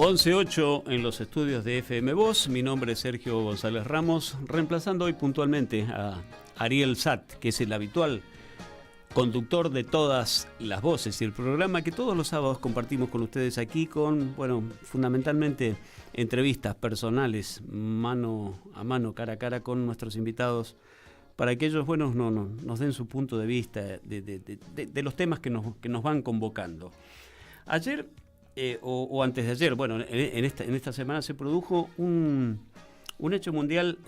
11:08 en los estudios de FM Voz. Mi nombre es Sergio González Ramos, reemplazando hoy puntualmente a Ariel Satt, que es el habitual conductor de todas las voces y el programa que todos los sábados compartimos con ustedes aquí con, fundamentalmente entrevistas personales, mano a mano, cara a cara con nuestros invitados, para que ellos, nos den su punto de vista de los temas que nos van convocando. Ayer, o antes de ayer, en esta semana se produjo un hecho mundial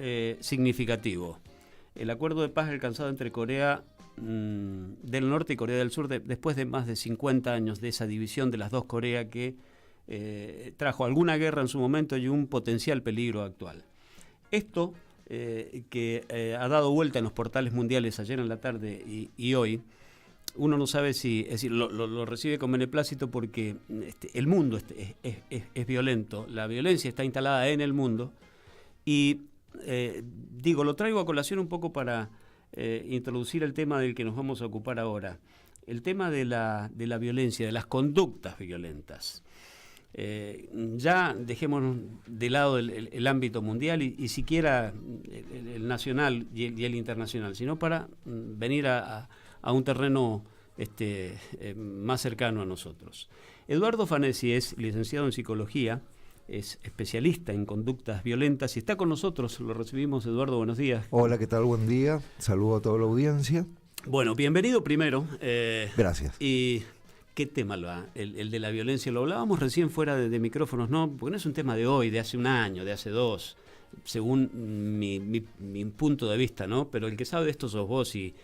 significativo. El acuerdo de paz alcanzado entre Corea del Norte y Corea del Sur después de más de 50 años de esa división de las dos Coreas que trajo alguna guerra en su momento y un potencial peligro actual. Esto que ha dado vuelta en los portales mundiales ayer en la tarde y hoy, uno no sabe si, es decir, lo recibe con beneplácito porque el mundo es violento, la violencia está instalada en el mundo y lo traigo a colación un poco para introducir el tema del que nos vamos a ocupar ahora, el tema de la violencia, de las conductas violentas. Ya dejemos de lado el ámbito mundial y siquiera el nacional y el internacional, sino para venir a un terreno más cercano a nosotros. Eduardo Fanesi es licenciado en psicología, es especialista en conductas violentas y está con nosotros. Lo recibimos. Eduardo, buenos días. Hola, ¿qué tal? Buen día. Saludo a toda la audiencia. Bueno, bienvenido primero. Gracias. Y ¿qué tema el de la violencia? Lo hablábamos recién fuera de micrófonos, ¿no? Porque no es un tema de hoy, de hace un año, de hace dos, según mi punto de vista, ¿no? Pero el que sabe de esto sos vos y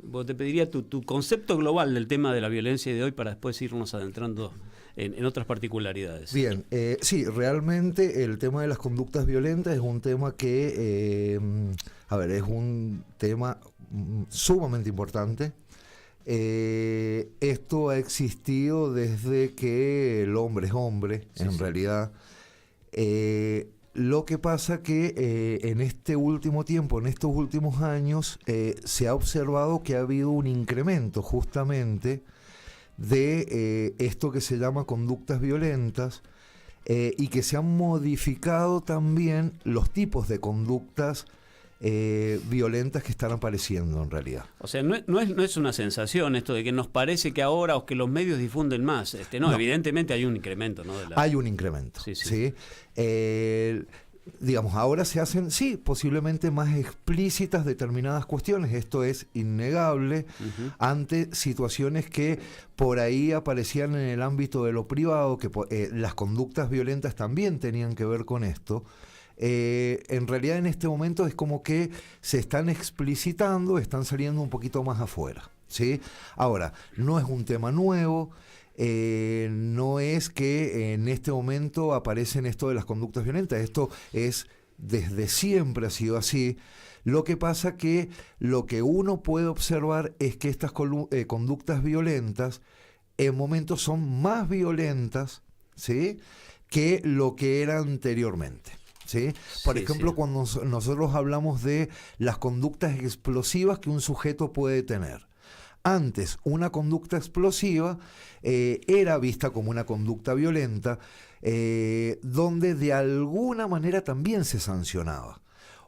vos te pediría tu concepto global del tema de la violencia de hoy para después irnos adentrando en otras particularidades. Bien, sí, realmente el tema de las conductas violentas es un tema que, es un tema sumamente importante. Esto ha existido desde que el hombre es hombre, sí, en realidad. Lo que pasa que en este último tiempo, en estos últimos años, se ha observado que ha habido un incremento justamente de esto que se llama conductas violentas y que se han modificado también los tipos de conductas violentas que están apareciendo en realidad. O sea, no es una sensación esto de que nos parece que ahora o que los medios difunden más. No, evidentemente hay un incremento, ¿no? Hay un incremento, sí. Digamos, ahora se hacen, sí, posiblemente más explícitas determinadas cuestiones, esto es innegable, ante situaciones que por ahí aparecían en el ámbito de lo privado, que las conductas violentas también tenían que ver con esto. En realidad en este momento es como que se están explicitando, están saliendo un poquito más afuera, ¿sí? Ahora, no es un tema nuevo, no es que en este momento aparecen esto de las conductas violentas, esto es desde siempre ha sido así. Lo que pasa que lo que uno puede observar es que estas conductas violentas en momentos son más violentas, ¿sí?, que lo que era anteriormente. ¿Sí? Por ejemplo, cuando nosotros hablamos de las conductas explosivas que un sujeto puede tener. Antes, una conducta explosiva era vista como una conducta violenta, donde de alguna manera también se sancionaba.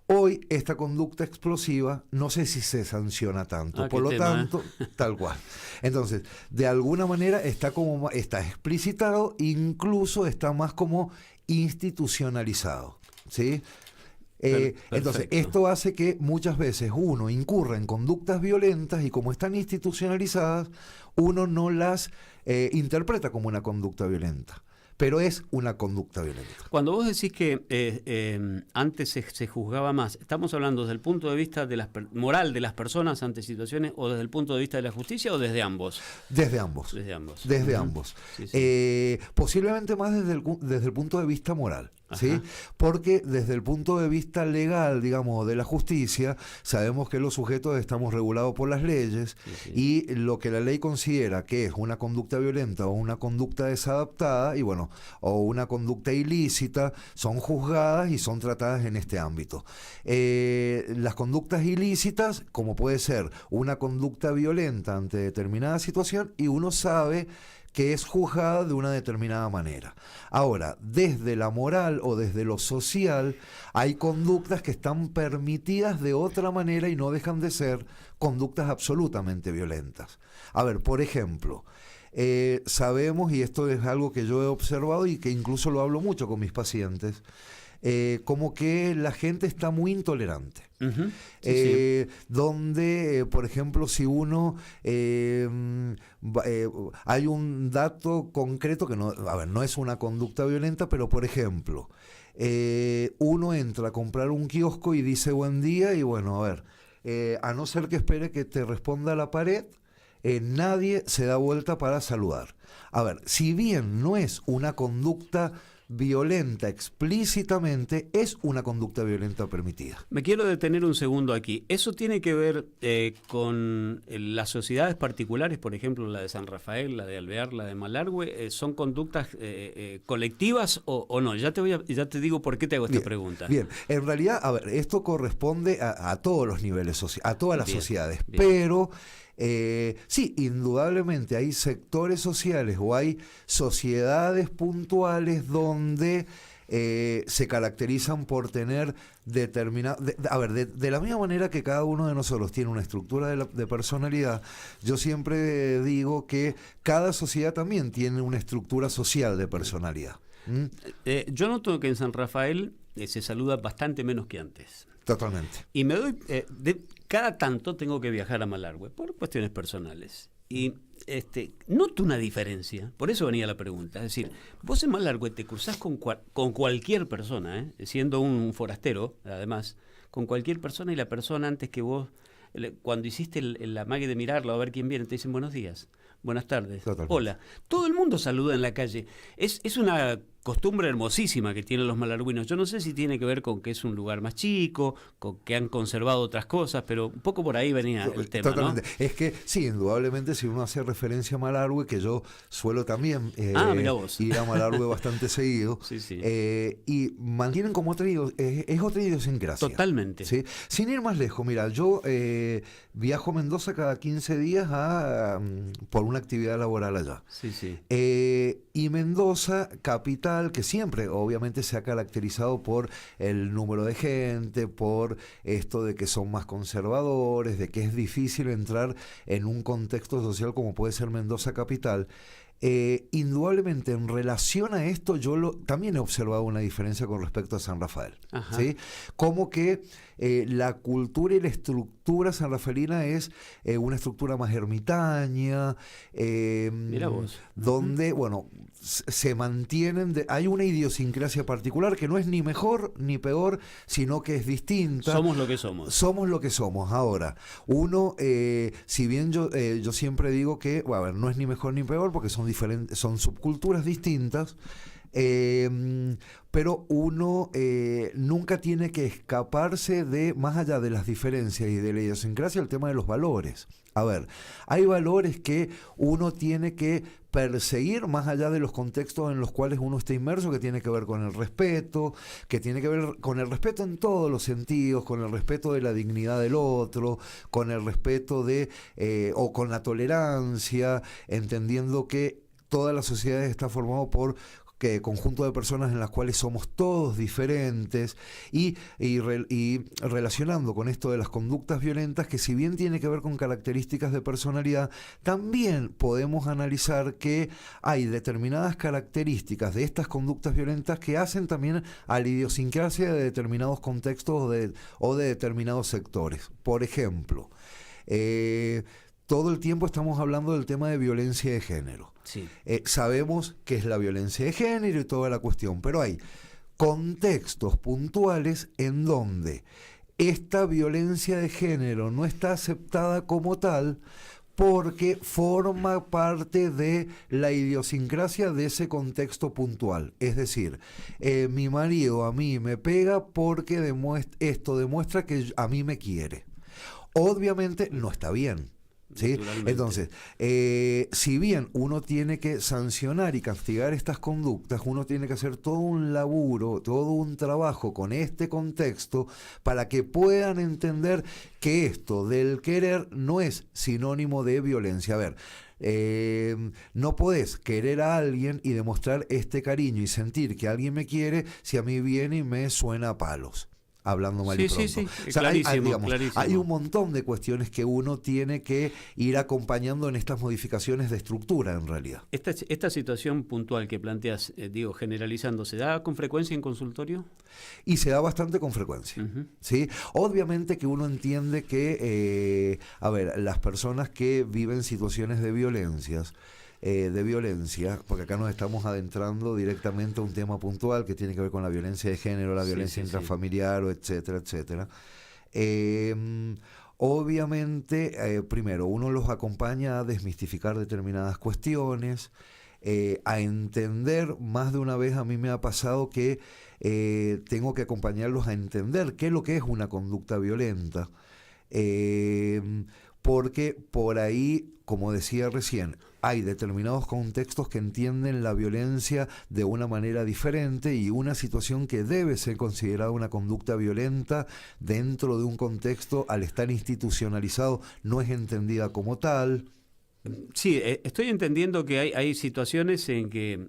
Hoy, esta conducta explosiva, no sé si se sanciona tanto, por lo tanto, tal cual. Entonces, de alguna manera está explicitado, incluso está más como institucionalizado. ¿Sí? Entonces, esto hace que muchas veces uno incurra en conductas violentas y como están institucionalizadas, uno no las interpreta como una conducta violenta. Pero es una conducta violenta. Cuando vos decís que antes se juzgaba más, ¿estamos hablando desde el punto de vista de moral de las personas ante situaciones o desde el punto de vista de la justicia o desde ambos? Desde ambos. Desde ambos. Sí. Posiblemente más desde el punto de vista moral. ¿Sí? Porque desde el punto de vista legal, digamos, de la justicia, sabemos que los sujetos estamos regulados por las leyes y lo que la ley considera que es una conducta violenta o una conducta desadaptada, y bueno, bueno, o una conducta ilícita, son juzgadas y son tratadas en este ámbito. Las conductas ilícitas, como puede ser una conducta violenta ante determinada situación, y uno sabe que es juzgada de una determinada manera. Ahora, desde la moral o desde lo social, hay conductas que están permitidas de otra manera y no dejan de ser conductas absolutamente violentas. A ver, por ejemplo, sabemos, y esto es algo que yo he observado y que incluso lo hablo mucho con mis pacientes, como que la gente está muy intolerante. Uh-huh. Sí. Donde, por ejemplo, si uno hay un dato concreto que no, a ver, no es una conducta violenta, pero por ejemplo, uno entra a comprar un kiosco y dice buen día y bueno, a ver, a no ser que espere que te responda la pared, nadie se da vuelta para saludar. A ver, si bien no es una conducta violenta explícitamente, es una conducta violenta permitida. Me quiero detener un segundo aquí. ¿Eso tiene que ver con las sociedades particulares, por ejemplo, la de San Rafael, la de Alvear, la de Malargüe? ¿Son conductas colectivas o no? Ya te digo por qué te hago esta pregunta. Bien, en realidad, a ver, esto corresponde a todos los niveles, a todas las sociedades, pero sí, indudablemente hay sectores sociales o hay sociedades puntuales donde se caracterizan por tener determinado... De la misma manera que cada uno de nosotros tiene una estructura de personalidad, yo siempre digo que cada sociedad también tiene una estructura social de personalidad. Yo noto que en San Rafael se saluda bastante menos que antes. Totalmente. Y me doy... cada tanto tengo que viajar a Malargüe por cuestiones personales. Y noto una diferencia. Por eso venía la pregunta. Es decir, vos en Malargüe te cruzás con cualquier persona, siendo un forastero, además, con cualquier persona, y la persona antes que vos, cuando hiciste la magia de mirarlo a ver quién viene, te dicen buenos días, buenas tardes, totalmente. Hola. Todo el mundo saluda en la calle. Es una costumbre hermosísima que tienen los malargüinos. Yo no sé si tiene que ver con que es un lugar más chico, con que han conservado otras cosas, pero un poco por ahí venía el tema, totalmente. ¿no? Es que, sí, indudablemente, si uno hace referencia a Malargüe, que yo suelo también mira vos. ir a Malargüe bastante seguido, Sí. y mantienen como otra es otra idiosincrasia. Totalmente. ¿Sí? Sin ir más lejos, mira, yo viajo a Mendoza cada 15 días por una actividad laboral allá. Sí. Y Mendoza, capital, que siempre obviamente se ha caracterizado por el número de gente, por esto de que son más conservadores, de que es difícil entrar en un contexto social como puede ser Mendoza capital. Indudablemente en relación a esto también he observado una diferencia con respecto a San Rafael. ¿Sí? Como que la cultura y la estructura sanrafaelina es una estructura más ermitaña, Mira vos. donde, bueno, se mantienen, hay una idiosincrasia particular que no es ni mejor ni peor, sino que es distinta. Somos lo que somos. Somos lo que somos. Ahora, uno, si bien yo siempre digo que, bueno, a ver, no es ni mejor ni peor porque son diferentes, son subculturas distintas, pero uno nunca tiene que escaparse de, más allá de las diferencias y de la idiosincrasia, el tema de los valores. A ver, hay valores que uno tiene que perseguir más allá de los contextos en los cuales uno está inmerso, que tiene que ver con el respeto, que tiene que ver con el respeto en todos los sentidos, con el respeto de la dignidad del otro, con el respeto o con la tolerancia, entendiendo que toda la sociedad está formada por conjunto de personas en las cuales somos todos diferentes y relacionando con esto de las conductas violentas, que si bien tiene que ver con características de personalidad, también podemos analizar que hay determinadas características de estas conductas violentas que hacen también a la idiosincrasia de determinados contextos o de determinados sectores. Por ejemplo, todo el tiempo estamos hablando del tema de violencia de género. Sí. Sabemos qué es la violencia de género y toda la cuestión, pero hay contextos puntuales en donde esta violencia de género no está aceptada como tal porque forma parte de la idiosincrasia de ese contexto puntual. Es decir, mi marido a mí me pega porque esto demuestra que a mí me quiere. Obviamente no está bien. ¿sí? Naturalmente. Entonces, si bien uno tiene que sancionar y castigar estas conductas, uno tiene que hacer todo un laburo, todo un trabajo con este contexto para que puedan entender que esto del querer no es sinónimo de violencia. A ver, no podés querer a alguien y demostrar este cariño y sentir que alguien me quiere si a mí viene y me suena a palos. Hablando mal y pronto. Sí, O sea, clarísimo, hay un montón de cuestiones que uno tiene que ir acompañando en estas modificaciones de estructura, en realidad. Esta situación puntual que planteas, generalizando, ¿se da con frecuencia en consultorio? Y se da bastante con frecuencia. ¿Sí? Obviamente que uno entiende que, las personas que viven situaciones de violencia, porque acá nos estamos adentrando directamente a un tema puntual que tiene que ver con la violencia de género, la violencia intrafamiliar, etcétera, etcétera. Obviamente, primero, uno los acompaña a desmistificar determinadas cuestiones, a entender, más de una vez a mí me ha pasado que tengo que acompañarlos a entender qué es lo que es una conducta violenta, porque por ahí, como decía recién, hay determinados contextos que entienden la violencia de una manera diferente y una situación que debe ser considerada una conducta violenta dentro de un contexto, al estar institucionalizado, no es entendida como tal. Sí, estoy entendiendo que hay situaciones en que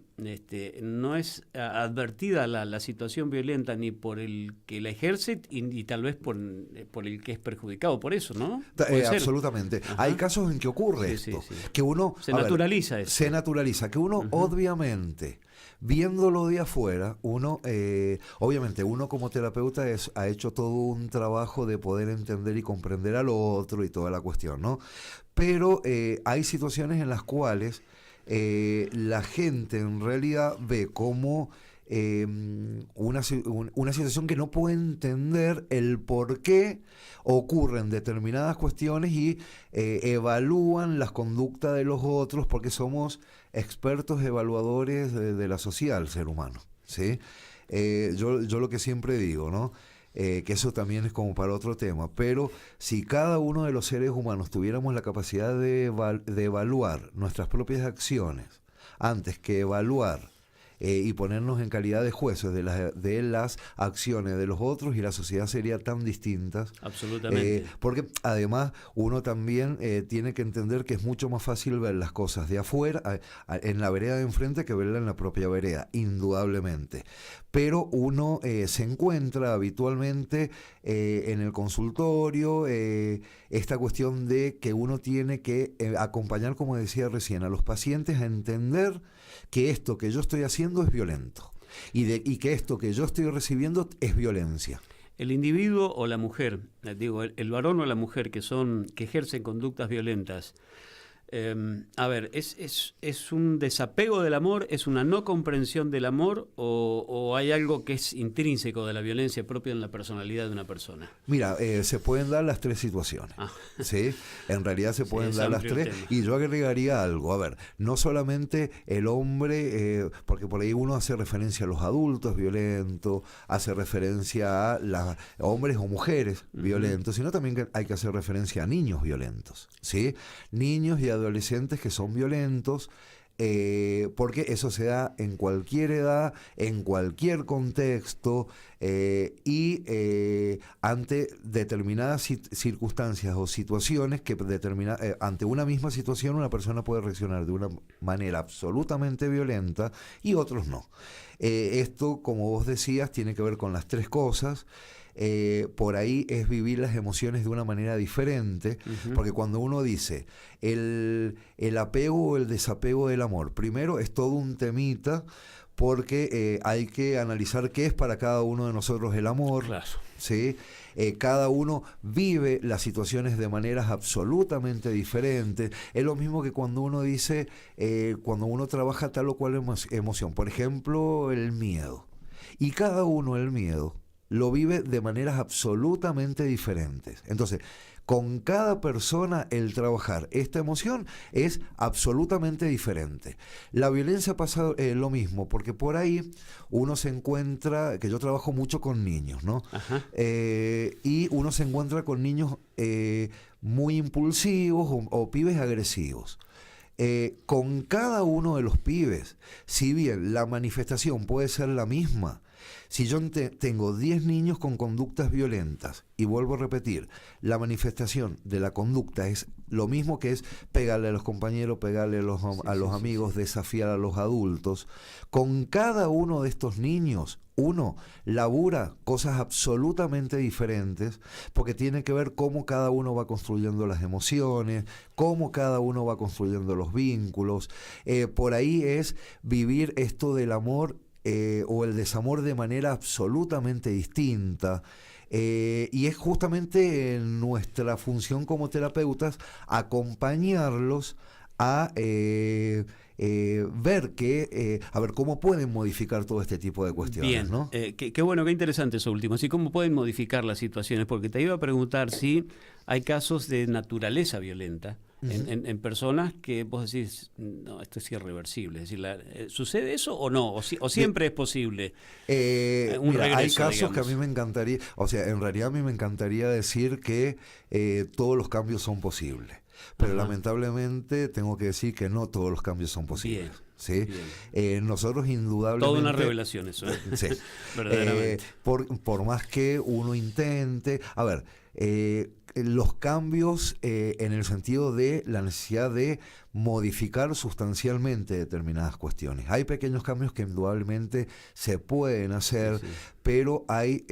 no es advertida la situación violenta ni por el que la ejerce y tal vez por el que es perjudicado por eso, ¿no? Absolutamente. Ajá. Hay casos en que ocurre esto, que uno... Se naturaliza eso. Se naturaliza, que uno obviamente... Viéndolo de afuera, uno, obviamente uno como terapeuta ha hecho todo un trabajo de poder entender y comprender al otro y toda la cuestión, ¿no? Pero hay situaciones en las cuales la gente en realidad ve como una situación que no puede entender el por qué ocurren determinadas cuestiones y evalúan las conductas de los otros porque somos expertos evaluadores de la sociedad del ser humano, ¿sí? Yo lo que siempre digo, ¿no? Que eso también es como para otro tema, pero si cada uno de los seres humanos tuviéramos la capacidad de evaluar nuestras propias acciones antes que evaluar y ponernos en calidad de jueces de las acciones de los otros, y la sociedad sería tan distinta. Absolutamente. Porque además uno también tiene que entender que es mucho más fácil ver las cosas de afuera, en la vereda de enfrente, que verla en la propia vereda, indudablemente. Pero uno se encuentra habitualmente en el consultorio esta cuestión de que uno tiene que acompañar, como decía recién, a los pacientes a entender que esto que yo estoy haciendo es violento y que esto que yo estoy recibiendo es violencia. El individuo o la mujer, el varón o la mujer que ejercen conductas violentas, ¿es un desapego del amor, es una no comprensión del amor o hay algo que es intrínseco de la violencia propia en la personalidad de una persona? Mira, se pueden dar las tres situaciones, ¿sí? En realidad se pueden dar las tres, y yo agregaría algo. A ver, no solamente el hombre, porque por ahí uno hace referencia a los adultos violentos, hace referencia a hombres o mujeres violentos, sino también hay que hacer referencia a niños violentos, ¿sí? Niños y adolescentes que son violentos, porque eso se da en cualquier edad, en cualquier contexto, y ante determinadas circunstancias o situaciones que ante una misma situación una persona puede reaccionar de una manera absolutamente violenta y otros no. Esto, como vos decías, tiene que ver con las tres cosas. Por ahí es vivir las emociones de una manera diferente, porque cuando uno dice el apego o el desapego del amor, primero es todo un temita, porque hay que analizar qué es para cada uno de nosotros el amor. Claro. ¿Sí? Cada uno vive las situaciones de maneras absolutamente diferentes. Es lo mismo que cuando uno dice, cuando uno trabaja tal o cual emoción, por ejemplo, el miedo. Y cada uno el miedo lo vive de maneras absolutamente diferentes. Entonces, con cada persona el trabajar esta emoción es absolutamente diferente. La violencia pasa lo mismo, porque por ahí uno se encuentra, que yo trabajo mucho con niños, ¿no? Y uno se encuentra con niños muy impulsivos o pibes agresivos. Con cada uno de los pibes, si bien la manifestación puede ser la misma, si yo tengo 10 niños con conductas violentas, y vuelvo a repetir, la manifestación de la conducta es lo mismo, que es pegarle a los compañeros, pegarle a los amigos, desafiar a los adultos, con cada uno de estos niños uno labura cosas absolutamente diferentes, porque tiene que ver cómo cada uno va construyendo las emociones, cómo cada uno va construyendo los vínculos. Por ahí es vivir esto del amor o el desamor de manera absolutamente distinta. Y es justamente nuestra función como terapeutas acompañarlos a ver a ver cómo pueden modificar todo este tipo de cuestiones. Bien, ¿no? Qué bueno, qué interesante eso último. Así cómo pueden modificar las situaciones, porque te iba a preguntar si hay casos de naturaleza violenta en personas que vos decís, no, esto es irreversible. Es decir, ¿sucede eso o no? ¿O siempre es posible un mira, regreso, hay casos digamos? que a mí me encantaría, o sea, en realidad a mí me encantaría decir que todos los cambios son posibles. Pero lamentablemente tengo que decir que no todos los cambios son posibles. Bien, ¿sí? bien. Nosotros indudablemente... Toda una revelación eso. Sí. Verdaderamente. Por más que uno intente... A ver, los cambios en el sentido de la necesidad de modificar sustancialmente determinadas cuestiones. Hay pequeños cambios que indudablemente se pueden hacer, pero hay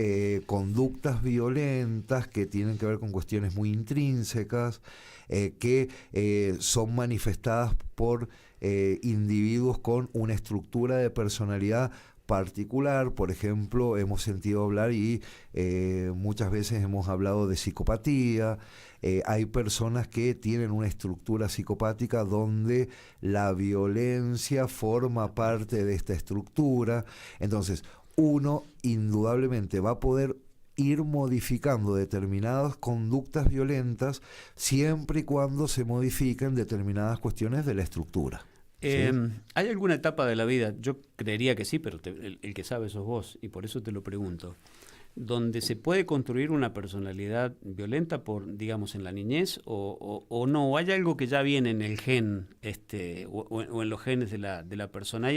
conductas violentas que tienen que ver con cuestiones muy intrínsecas, que son manifestadas por individuos con una estructura de personalidad particular. Por ejemplo, hemos sentido hablar y muchas veces hemos hablado de psicopatía. Hay personas que tienen una estructura psicopática donde la violencia forma parte de esta estructura. Entonces, uno indudablemente va a poder ir modificando determinadas conductas violentas siempre y cuando se modifiquen determinadas cuestiones de la estructura. ¿Sí? ¿Hay alguna etapa de la vida, yo creería que sí, pero el que sabe sos vos, y por eso te lo pregunto, donde se puede construir una personalidad violenta por, digamos, en la niñez o no? ¿O hay algo que ya viene en el gen o en los genes de la persona?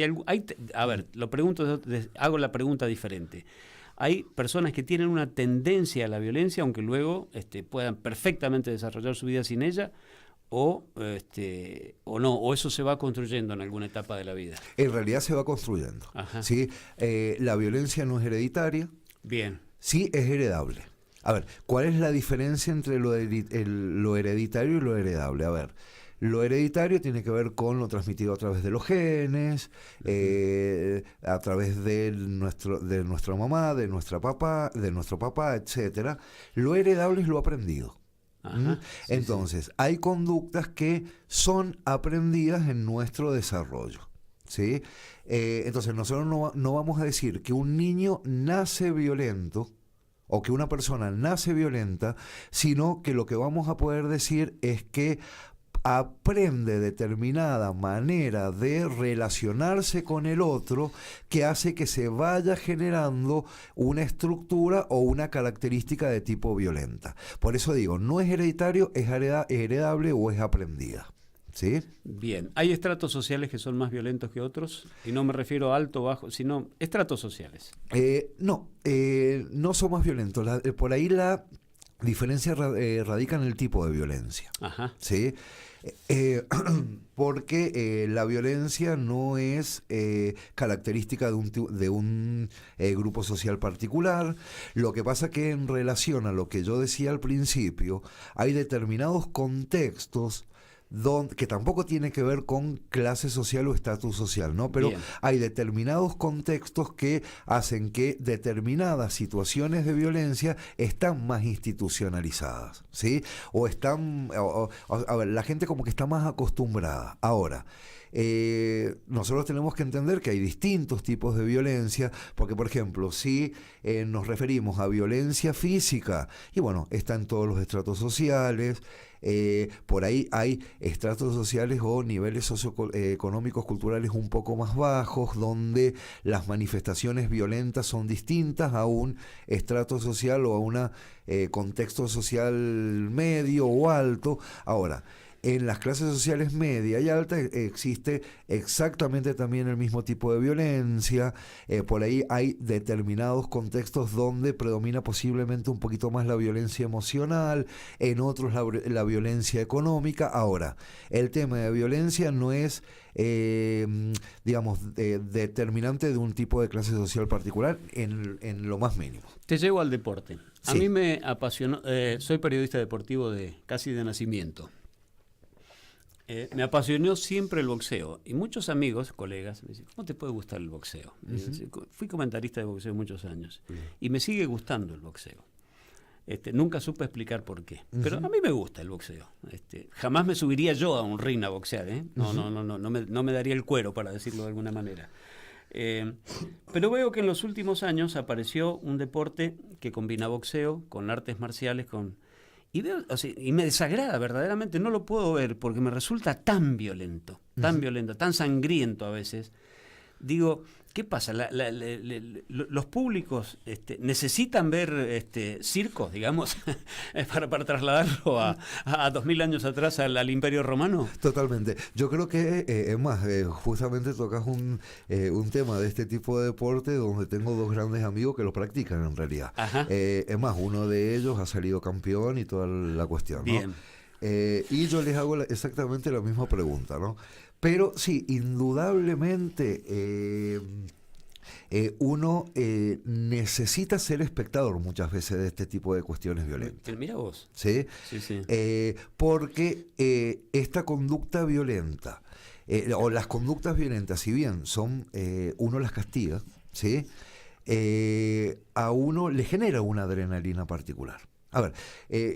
A ver, lo pregunto, hago la pregunta diferente. Hay personas que tienen una tendencia a la violencia, aunque luego puedan perfectamente desarrollar su vida sin ella, o no, o eso se va construyendo en alguna etapa de la vida. En realidad se va construyendo. ¿Sí? La violencia no es hereditaria. Bien. Sí es heredable. A ver, ¿cuál es la diferencia entre lo hereditario y lo heredable? A ver, lo hereditario tiene que ver con lo transmitido a través de los genes, a través de nuestra mamá, de nuestro papá, etcétera. Lo heredable es lo aprendido. Entonces, hay conductas que son aprendidas en nuestro desarrollo. ¿Sí? Entonces, nosotros no vamos a decir que un niño nace violento o que una persona nace violenta, sino que lo que vamos a poder decir es que aprende determinada manera de relacionarse con el otro que hace que se vaya generando una estructura o una característica de tipo violenta. Por eso digo, no es hereditario, es heredable o es aprendida. ¿Sí? Bien. ¿Hay estratos sociales que son más violentos que otros? Y no me refiero a alto o bajo, sino estratos sociales. No son más violentos. Por ahí la diferencia radica en el tipo de violencia. ¿Sí? Porque la violencia no es característica de un grupo social particular. Lo que pasa que en relación a lo que yo decía al principio, hay determinados contextos que tampoco tiene que ver con clase social o estatus social, ¿no? Pero Bien. hay determinados contextos que hacen que determinadas situaciones de violencia están más institucionalizadas, ¿sí? O están, a ver, la gente como que está más acostumbrada. Ahora, nosotros tenemos que entender que hay distintos tipos de violencia, porque por ejemplo, si nos referimos a violencia física, y bueno, está en todos los estratos sociales, por ahí hay estratos sociales o niveles socioeconómicos culturales un poco más bajos, donde las manifestaciones violentas son distintas a un estrato social o a un contexto social medio o alto. Ahora, en las clases sociales media y alta existe exactamente también el mismo tipo de violencia. Por ahí hay determinados contextos donde predomina posiblemente un poquito más la violencia emocional, en otros la violencia económica. Ahora, el tema de violencia no es, determinante de un tipo de clase social particular en lo más mínimo. Te llevo al deporte. A Sí. mí me apasionó, soy periodista deportivo casi de nacimiento. Me apasionó siempre el boxeo y muchos amigos, colegas, me dicen, ¿cómo te puede gustar el boxeo? Fui comentarista de boxeo muchos años y me sigue gustando el boxeo. Nunca supe explicar por qué, pero a mí me gusta el boxeo. Jamás me subiría yo a un ring a boxear, ¿eh? No me daría el cuero, para decirlo de alguna manera. Pero veo que en los últimos años apareció un deporte que combina boxeo con artes marciales, y veo, y me desagrada verdaderamente, no lo puedo ver porque me resulta tan violento, tan sangriento a veces. Digo, ¿qué pasa? Los públicos necesitan ver circos, digamos, para trasladarlo a 2000 años atrás al Imperio Romano. Totalmente. Yo creo que, es más, justamente tocas un tema de este tipo de deporte donde tengo dos grandes amigos que lo practican en realidad. Es más, uno de ellos ha salido campeón y toda la cuestión, ¿no? Bien. Y yo les hago exactamente la misma pregunta, ¿no? Pero sí, indudablemente uno necesita ser espectador muchas veces de este tipo de cuestiones violentas. Mira vos. ¿Sí? Sí, sí. Porque esta conducta violenta, o las conductas violentas, si bien son, uno las castiga, ¿sí? A uno le genera una adrenalina particular. A ver,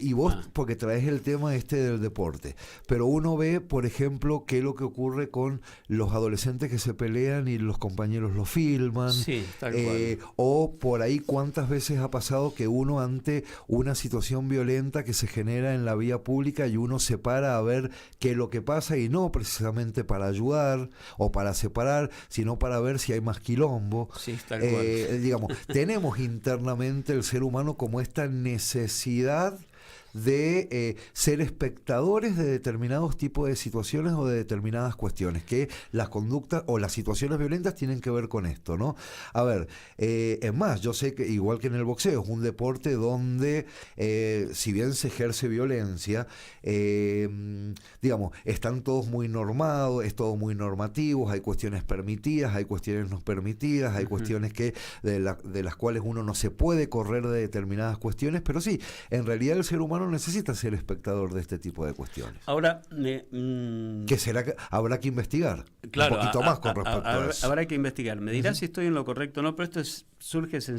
y vos, porque traes el tema del deporte, pero uno ve, por ejemplo, qué es lo que ocurre con los adolescentes que se pelean y los compañeros lo filman. Sí, tal cual. O por ahí cuántas veces ha pasado que uno ante una situación violenta que se genera en la vía pública y uno se para a ver qué es lo que pasa y no precisamente para ayudar o para separar, sino para ver si hay más quilombo. Sí, tal cual. Digamos, tenemos internamente el ser humano como esta necesidad de ser espectadores de determinados tipos de situaciones o de determinadas cuestiones, que las conductas o las situaciones violentas tienen que ver con esto, ¿no? A ver, es más, yo sé que igual que en el boxeo, es un deporte donde, si bien se ejerce violencia, digamos, están todos muy normados, es todo muy normativo, hay cuestiones permitidas, hay cuestiones no permitidas, hay cuestiones que de las cuales uno no se puede correr de determinadas cuestiones, pero sí, en realidad el ser humano necesita ser espectador de este tipo de cuestiones. Ahora, ¿Qué será que habrá que investigar? Claro, un poquito más con respecto a eso. Habrá que investigar. Me dirás si estoy en lo correcto o no, pero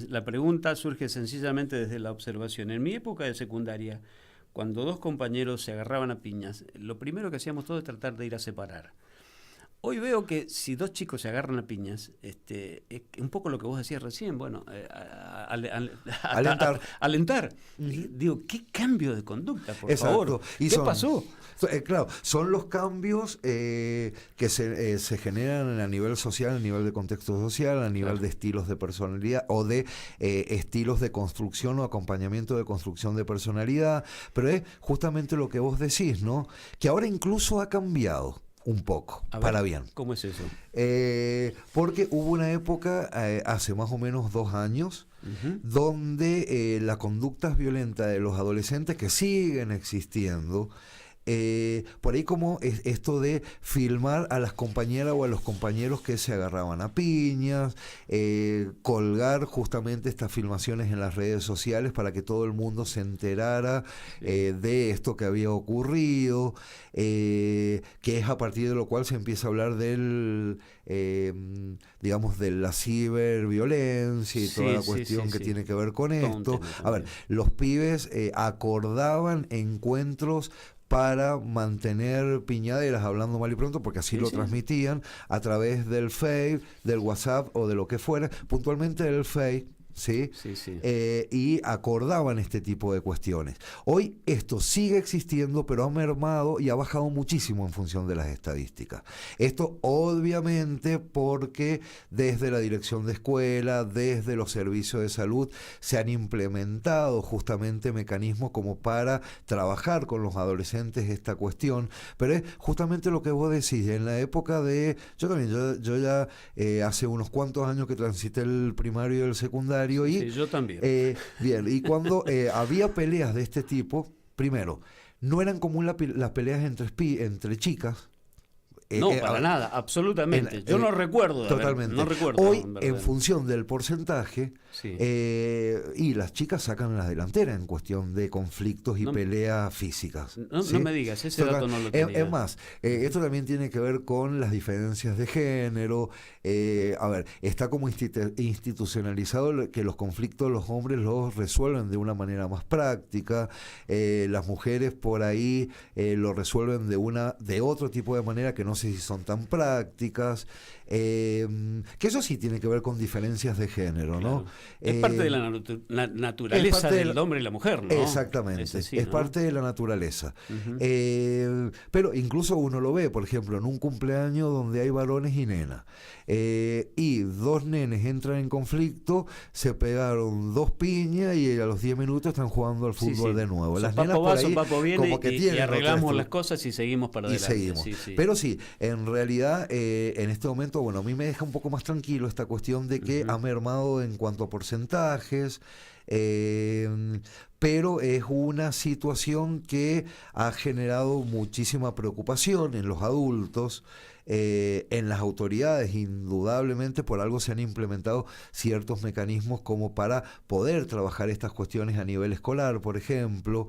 la pregunta surge sencillamente desde la observación. En mi época de secundaria, cuando dos compañeros se agarraban a piñas, lo primero que hacíamos todos es tratar de ir a separar. Hoy veo que si dos chicos se agarran a piñas, es un poco lo que vos decías recién, bueno, alentar. Digo, ¿qué cambio de conducta, por favor? ¿Qué pasó? Claro, son los cambios que se generan a nivel social, a nivel de contexto social, a nivel de estilos de personalidad o de estilos de construcción o acompañamiento de construcción de personalidad, pero es justamente lo que vos decís, ¿no? Que ahora incluso ha cambiado un poco, para bien. ¿Cómo es eso? Porque hubo una época, hace más o menos 2 años, donde las conductas violentas de los adolescentes, que siguen existiendo, Por ahí como es esto de filmar a las compañeras o a los compañeros que se agarraban a piñas, colgar justamente estas filmaciones en las redes sociales para que todo el mundo se enterara de esto que había ocurrido, que es a partir de lo cual se empieza a hablar del, digamos, de la ciberviolencia y toda la cuestión que tiene que ver con esto. A ver, los pibes acordaban encuentros para mantener piñaderas, hablando mal y pronto, porque así lo transmitían a través del Face, del WhatsApp o de lo que fuera, puntualmente del Face. ¿Sí? Y acordaban este tipo de cuestiones. Hoy esto sigue existiendo, pero ha mermado y ha bajado muchísimo en función de las estadísticas. Esto obviamente porque desde la dirección de escuela, desde los servicios de salud, se han implementado justamente mecanismos como para trabajar con los adolescentes esta cuestión, pero es justamente lo que vos decís, en la época de... Yo ya hace unos cuantos años que transité el primario y el secundario. Y, yo también. Bien, y cuando había peleas de este tipo, primero, no eran común las peleas entre chicas. No, para nada, absolutamente. Yo no recuerdo. Totalmente. No recuerdo. Hoy, en función del porcentaje, y las chicas sacan la delantera en cuestión de conflictos y peleas físicas. No me digas, ese dato no lo tenía. Es más, esto también tiene que ver con las diferencias de género. A ver, está como institucionalizado que los conflictos los hombres los resuelven de una manera más práctica. Las mujeres por ahí lo resuelven de otro tipo de manera que no sé si son tan prácticas, que eso sí tiene que ver con diferencias de género, ¿no? Es parte de la naturaleza del hombre y la mujer, ¿no? Exactamente, es parte de la naturaleza. Pero incluso uno lo ve, por ejemplo, en un cumpleaños donde hay varones y nenas, y dos nenes entran en conflicto, se pegaron dos piñas y a los 10 minutos están jugando al fútbol de nuevo. Las nenas por ahí como que y arreglamos las cosas y seguimos para adelante. Seguimos. Pero sí, en realidad, en este momento, bueno, a mí me deja un poco más tranquilo esta cuestión de que ha mermado en cuanto a porcentajes, pero es una situación que ha generado muchísima preocupación en los adultos, en las autoridades. Indudablemente por algo se han implementado ciertos mecanismos como para poder trabajar estas cuestiones a nivel escolar, por ejemplo,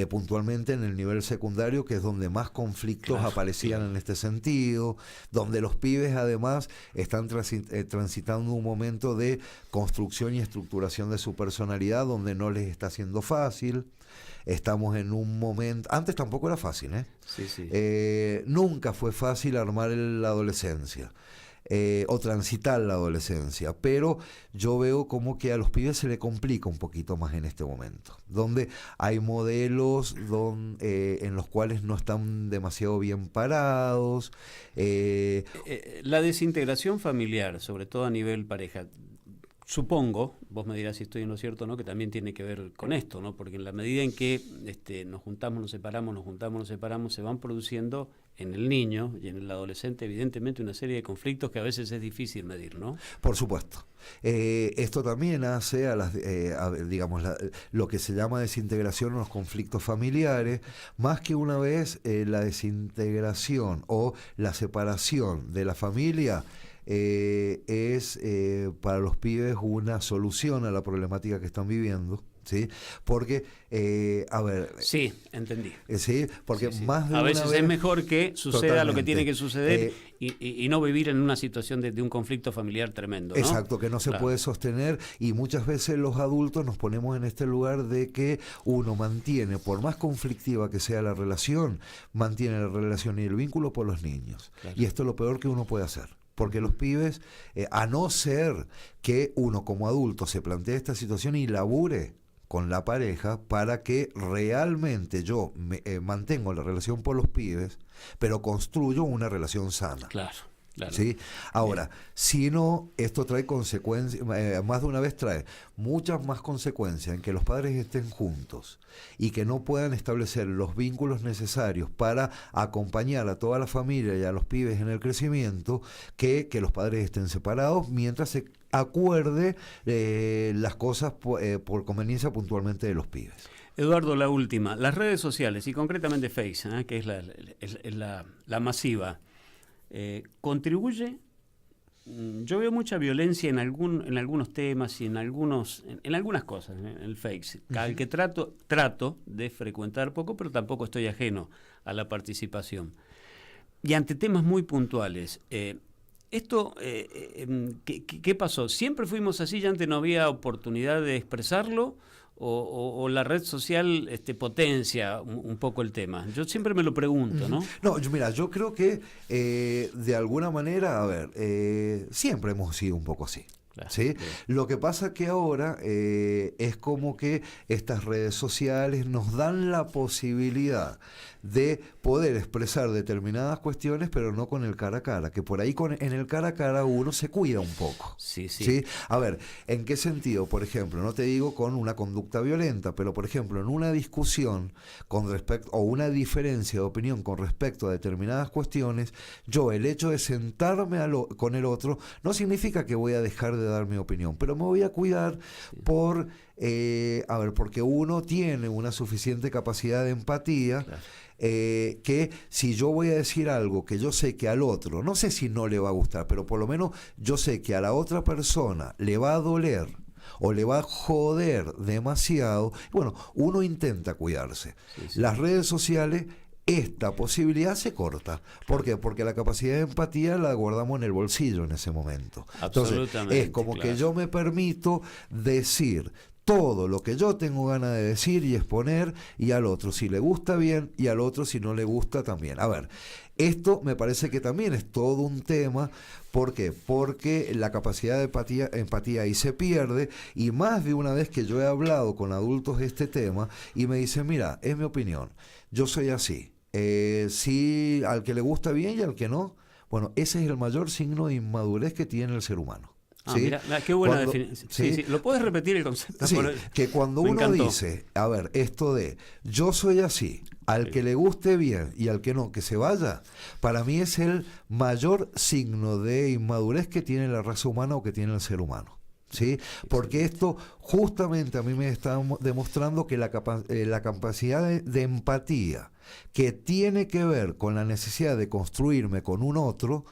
puntualmente en el nivel secundario, que es donde más conflictos aparecían en este sentido, donde los pibes además están transitando un momento de construcción y estructuración de su personalidad donde no les está siendo fácil. Estamos en un momento... Antes tampoco era fácil, nunca fue fácil armar la adolescencia, o transitar la adolescencia, pero yo veo como que a los pibes se le complica un poquito más en este momento, donde hay modelos en los cuales no están demasiado bien parados. La desintegración familiar, sobre todo a nivel pareja, supongo, vos me dirás si estoy en lo cierto o no, que también tiene que ver con esto, ¿no? Porque en la medida en que nos juntamos, nos separamos, se van produciendo en el niño y en el adolescente, evidentemente, una serie de conflictos que a veces es difícil medir, ¿no? Por supuesto. Esto también hace digamos, lo que se llama desintegración en los conflictos familiares, más que una vez la desintegración o la separación de la familia. Es para los pibes una solución a la problemática que están viviendo, ¿sí? Porque, a ver... Sí, entendí. Sí, porque más de a una veces vez, es mejor que suceda totalmente lo que tiene que suceder y no vivir en una situación de un conflicto familiar tremendo, ¿no? Exacto, que no se puede sostener, y muchas veces los adultos nos ponemos en este lugar de que uno mantiene, por más conflictiva que sea la relación, mantiene la relación y el vínculo por los niños. Y esto es lo peor que uno puede hacer. Porque los pibes, a no ser que uno como adulto se plantee esta situación y labure con la pareja para que realmente yo mantengo la relación por los pibes, pero construyo una relación sana. Claro. ¿Sí? Ahora, si no, esto trae consecuencias, más de una vez trae muchas más consecuencias en que los padres estén juntos y que no puedan establecer los vínculos necesarios para acompañar a toda la familia y a los pibes en el crecimiento, que los padres estén separados mientras se acuerde las cosas por conveniencia puntualmente de los pibes. Eduardo, la última. Las redes sociales, y concretamente Facebook, que es la masiva, ¿contribuye? Yo veo mucha violencia en algunos temas y en algunas cosas, en el Facebook, al que trato de frecuentar poco, pero tampoco estoy ajeno a la participación. Y ante temas muy puntuales, ¿qué pasó? ¿Siempre fuimos así y antes no había oportunidad de expresarlo? ¿O la red social potencia un poco el tema? Yo siempre me lo pregunto, ¿no? No, yo creo que de alguna manera, a ver, siempre hemos sido un poco así. Claro, ¿sí? claro. Lo que pasa que ahora es como que estas redes sociales nos dan la posibilidad de poder expresar determinadas cuestiones, pero no con el cara a cara, que por ahí en el cara a cara uno se cuida un poco. Sí. A ver, ¿en qué sentido? Por ejemplo, no te digo con una conducta violenta, pero por ejemplo, en una discusión con respecto o una diferencia de opinión con respecto a determinadas cuestiones, el hecho de sentarme con el otro no significa que voy a dejar de dar mi opinión, pero me voy a cuidar porque uno tiene una suficiente capacidad de empatía. Claro. Que si yo voy a decir algo que yo sé que al otro, no sé si no le va a gustar, pero por lo menos yo sé que a la otra persona le va a doler o le va a joder demasiado, bueno, uno intenta cuidarse. Sí. Las redes sociales, esta posibilidad se corta. ¿Por qué? Porque la capacidad de empatía la guardamos en el bolsillo en ese momento. Entonces, es como que yo me permito decir todo lo que yo tengo ganas de decir y exponer, y al otro si le gusta bien, y al otro si no le gusta también. A ver, esto me parece que también es todo un tema. ¿Por qué? Porque la capacidad de empatía ahí se pierde, y más de una vez que yo he hablado con adultos de este tema, y me dicen, mira, es mi opinión, yo soy así. Sí, al que le gusta bien y al que no. Bueno, ese es el mayor signo de inmadurez que tiene el ser humano. ¿Sí? Mira, qué buena definición. Sí. ¿Lo puedes repetir el concepto? Sí, que cuando uno dice, a ver, esto de yo soy así, al que le guste bien y al que no, que se vaya, para mí es el mayor signo de inmadurez que tiene la raza humana o que tiene el ser humano. ¿Sí? Porque esto justamente a mí me está demostrando que la capacidad de empatía que tiene que ver con la necesidad de construirme con un otro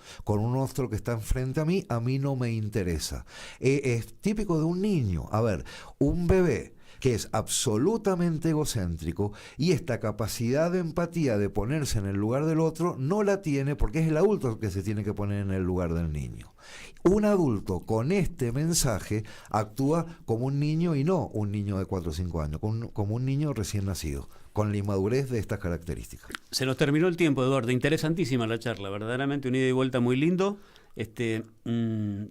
que está enfrente a mí no me interesa. Es típico de un niño. A ver, un bebé que es absolutamente egocéntrico, y esta capacidad de empatía de ponerse en el lugar del otro no la tiene, porque es el adulto el que se tiene que poner en el lugar del niño. Un adulto con este mensaje actúa como un niño, y no un niño de 4 o 5 años, como un niño recién nacido, con la inmadurez de estas características. Se nos terminó el tiempo, Eduardo. Interesantísima la charla, verdaderamente un ida y vuelta muy lindo. Te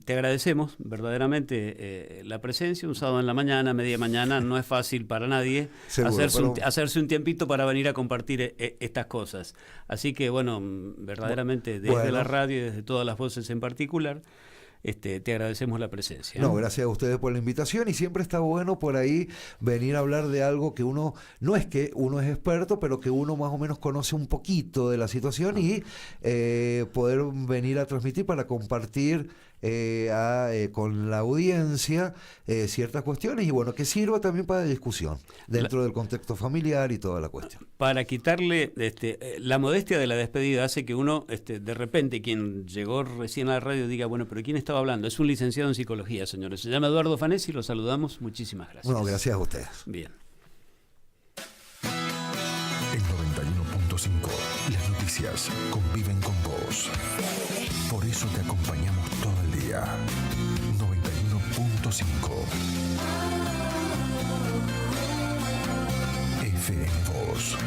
agradecemos verdaderamente la presencia. Un sábado en la mañana, media mañana, no es fácil para nadie. Seguro, hacerse un tiempito para venir a compartir estas cosas. Así que bueno, verdaderamente desde la radio y desde todas las voces en particular, te agradecemos la presencia. No, gracias a ustedes por la invitación, y siempre está bueno por ahí venir a hablar de algo que uno, no es que uno es experto, pero que uno más o menos conoce un poquito de la situación, y poder venir a transmitir para compartir con la audiencia ciertas cuestiones, y bueno, que sirva también para discusión dentro del contexto familiar y toda la cuestión. Para quitarle la modestia de la despedida hace que uno de repente, quien llegó recién a la radio, diga, bueno, pero ¿quién estaba hablando? Es un licenciado en psicología, señores. Se llama Eduardo Fanesi, lo saludamos. Muchísimas gracias. Bueno, gracias a ustedes. Bien. En 91.5, las noticias conviven con vos. Por eso te acompañamos todo el día. 91.5 FM Voz.